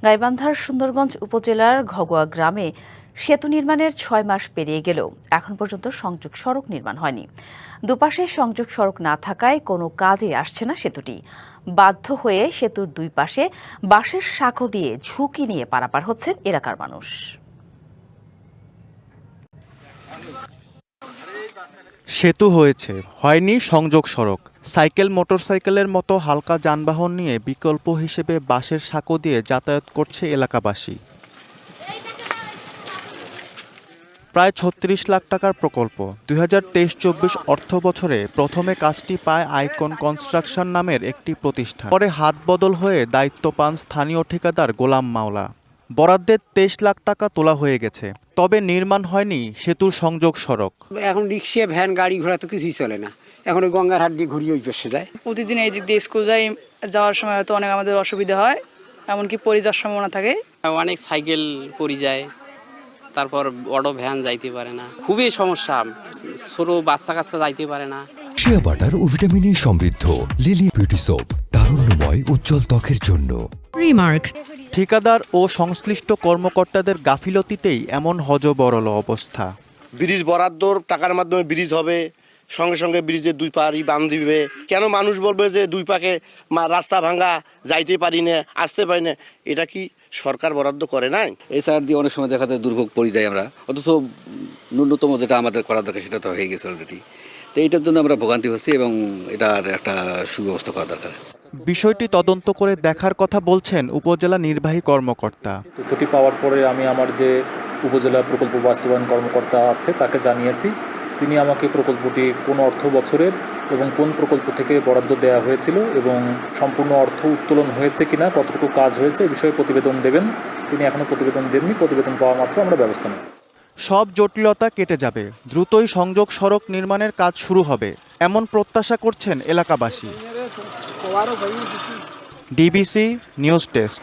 গাইবান্ধার সুন্দরগঞ্জ উপজেলার ঘগোয়া গ্রামে সেতু নির্মাণের ৬ মাস পেরিয়ে গেলেও এখন পর্যন্ত সংযোগ সড়ক নির্মাণ হয়নি। দুপাশে সংযোগ সড়ক না থাকায় কোনো কাজে আসছে না সেতুটি। বাধ্য হয়ে সেতুর দুই পাশে বাঁশের সাঁকো দিয়ে ঝুঁকি নিয়ে পারাপার হচ্ছেন এলাকার মানুষ। সেতু হয়েছে, হয়নি সংযোগ সড়ক। সাইকেল মোটরসাইকেলের মতো হালকা যানবাহন নিয়ে বিকল্প হিসেবে বাঁশের সাঁকো দিয়ে যাতায়াত করছে এলাকাবাসী। প্রায় ৩৬ লাখ টাকার প্রকল্প ২০২৩-২৪ অর্থ বছরে প্রথমে কাজটি পায় আইকন কনস্ট্রাকশন নামের একটি প্রতিষ্ঠান। পরে হাত বদল হয়ে দায়িত্ব পান স্থানীয় ঠিকাদার গোলাম মাওলা। বরাদ্দের ২৩ লাখ টাকা তোলা হয়ে গেছে, তবে নির্মাণ হয়নি সেতুর সংযোগ সড়ক। এখন রিক্সা ভ্যান গাড়ি ঘোড়া তো কিছুই চলে না, এখন ওই গঙ্গার হাট দিয়ে ঘুরিয়ে ওই পাশে যায়। প্রতিদিন এই দিক দিয়ে স্কুল যাওয়ার সময় হয়তো অনেক আমাদের অসুবিধা হয়, এমনকি পড়ে যাওয়ার সম্ভাবনা থাকে। অনেক সাইকেল পড়ে যায়, তারপর অটো ভ্যান যাইতে পারে না, খুবই সমস্যা। ছোট বাচ্চা কাচ্চা যাইতে পারে না। শিয়া বাটার ও ভিটামিনে সমৃদ্ধ লিলি বিউটি সোপ, তারুণ্যময় উজ্জ্বল ত্বকের জন্য। রিমার্ক। ঠিকাদার ও সংশ্লিষ্ট কর্মকর্তাদের গাফিলতিতেই এমন হযবরল অবস্থা। ব্রিজ বরাদ্দর টাকার মাধ্যমে ব্রিজ হবে, সঙ্গে সঙ্গে ব্রিজের দুই পাড়ই বাঁধ দিবে। কেন মানুষ বলবে যে দুই পাকে রাস্তা ভাঙা, যাইতে পারি না, আসতে পারি না? এটা কি সরকার বরাদ্দ করে নাই? এই সার দিয়ে অনেক সময় দেখা যায় দুর্ভোগ পড়ে যায় আমরা, অথচ ন্যূনতম যেটা আমাদের করা দরকার সেটা তো হয়ে গেছে অলরেডি। তো এইটার জন্য আমরা ভোগান্তি হচ্ছি এবং এটার একটা সুব্যবস্থা করা দরকার। বিষয়টি তদন্ত করে দেখার কথা বলছেন উপজেলা নির্বাহী কর্মকর্তা। তথ্যটি পাওয়ার পরে আমি আমার যে উপজেলা প্রকল্প বাস্তবায়ন কর্মকর্তা আছে তাকে জানিয়েছি। তিনি আমাকে প্রকল্পটি কোন অর্থ বছরের এবং কোন প্রকল্প থেকে বরাদ্দ দেওয়া হয়েছিল এবং সম্পূর্ণ অর্থ উত্তোলন হয়েছে কিনা, কতটুকু কাজ হয়েছে এ বিষয়ে প্রতিবেদন দেবেন। তিনি এখনো প্রতিবেদন দেননি, প্রতিবেদন পাওয়া মাত্র আমরা ব্যবস্থা নেব। সব জটিলতা কেটে যাবে, দ্রুতই সংযোগ সড়ক নির্মাণের কাজ শুরু হবে, এমন প্রত্যাশা করছেন এলাকাবাসী। DBC news desk.